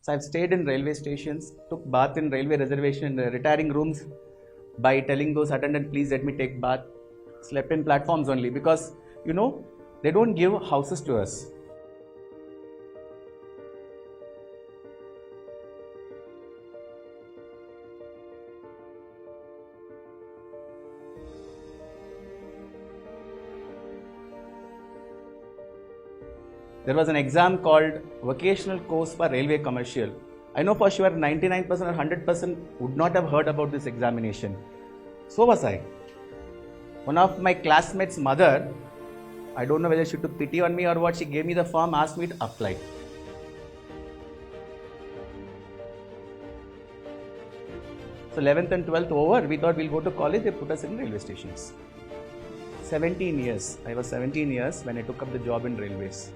So I've stayed in railway stations, took bath in railway reservation, retiring rooms by telling those attendant, please let me take bath. Slept in platforms only because, they don't give houses to us. There was an exam called Vocational Course for Railway Commercial. I know for sure 99% or 100% would not have heard about this examination. So was I. One of my classmates' mother, I don't know whether she took pity on me or what, she gave me the form, asked me to apply. So 11th and 12th over, we thought we'll go to college, they put us in railway stations. 17 years. I was 17 years when I took up the job in railways.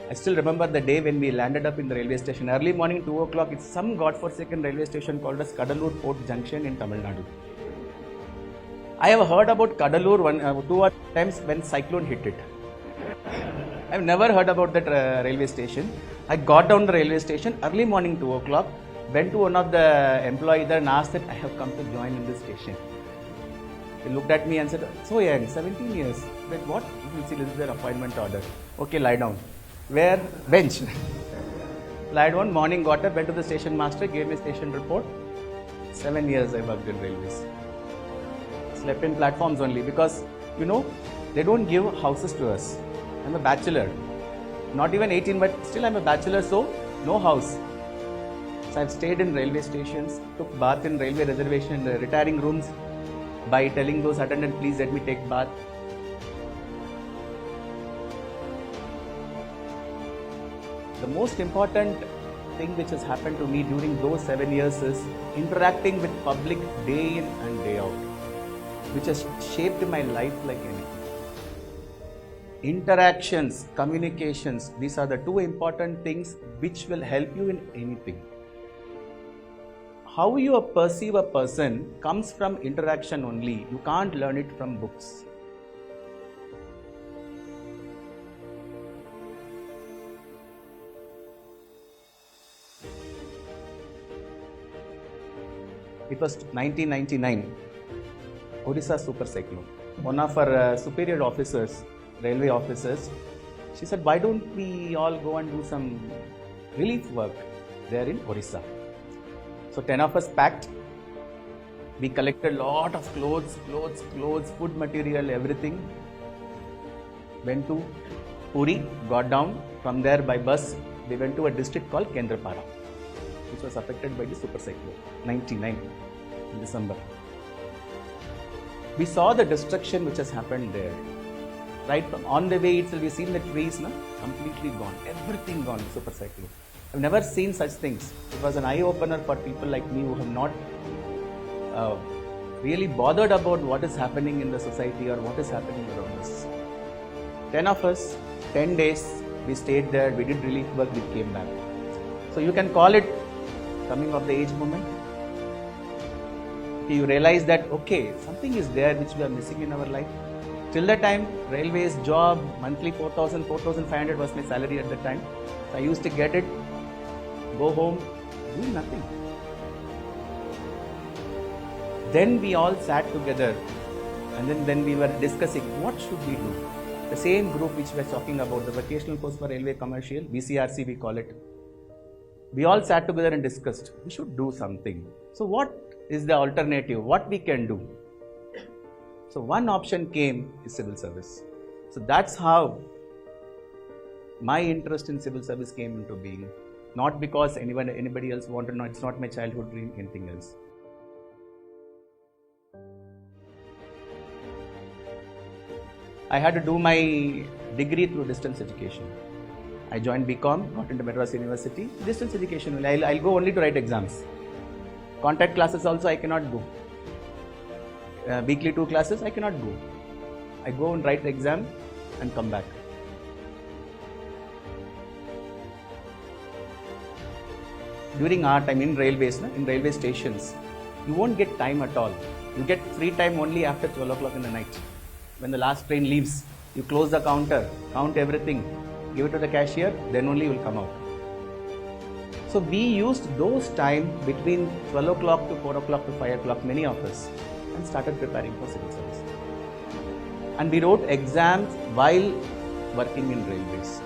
I still remember the day when we landed up in the railway station. Early morning, 2 o'clock, it's some godforsaken railway station called as Kadalur Port Junction in Tamil Nadu. I have heard about Kadalur two times when cyclone hit it. I've never heard about that railway station. I got down the railway station, early morning, 2 o'clock, went to one of the employees there and asked that I have come to join in this station. He looked at me and said, so young, 17 years. But what? You will see, this is their appointment order. Okay, lie down. Where? Bench. Lied down, morning got up, went to the station master, gave me station report. 7 years I worked in railways. Slept in platforms only because, they don't give houses to us. I'm a bachelor. Not even 18, but still I'm a bachelor, so no house. So I've stayed in railway stations, took bath in railway reservation, retiring rooms by telling those attendant, please let me take bath. The most important thing which has happened to me during those 7 years is interacting with public day in and day out, which has shaped my life like anything. Interactions, communications, these are the two important things which will help you in anything. How you perceive a person comes from interaction only. You can't learn it from books. It was 1999, Odisha super cyclone. One of our superior officers, railway officers, she said, why don't we all go and do some relief work there in Odisha? So 10 of us packed. We collected a lot of clothes, food material, everything. Went to Puri, got down. From there by bus, we went to a district called Kendrapara, which was affected by the super cyclone, 99 in December. We saw the destruction which has happened there. Right from on the way itself, we've seen the trees completely gone, everything gone, super cyclone. I've never seen such things. It was an eye-opener for people like me who have not really bothered about what is happening in the society or what is happening around us. 10 of us, 10 days, we stayed there, we did relief work, we came back. So you can call it coming of the age moment. You realize that, okay, something is there which we are missing in our life. Till that time, railways, job, monthly 4,000, 4,500 was my salary at the time. So I used to get it, go home, do nothing. Then we all sat together and then we were discussing what should we do. The same group which we are talking about, the Vocational Course for Railway Commercial, VCRC we call it. We all sat together and discussed, we should do something. So what is the alternative? What we can do? So one option came is civil service. So that's how my interest in civil service came into being. Not because anybody else wanted, no, it's not my childhood dream, anything else. I had to do my degree through distance education. I joined BCom, got into Madras University. Distance education, I'll go only to write exams. Contact classes also I cannot go. Weekly 2 classes I cannot go. I go and write the exam and come back. During our time in railways, in railway stations, you won't get time at all. You get free time only after 12 o'clock in the night. When the last train leaves, you close the counter, count everything, give it to the cashier, then only you will come out. So we used those time between 12 o'clock to 4 o'clock to 5 o'clock, many of us, and started preparing for civil service. And we wrote exams while working in railways.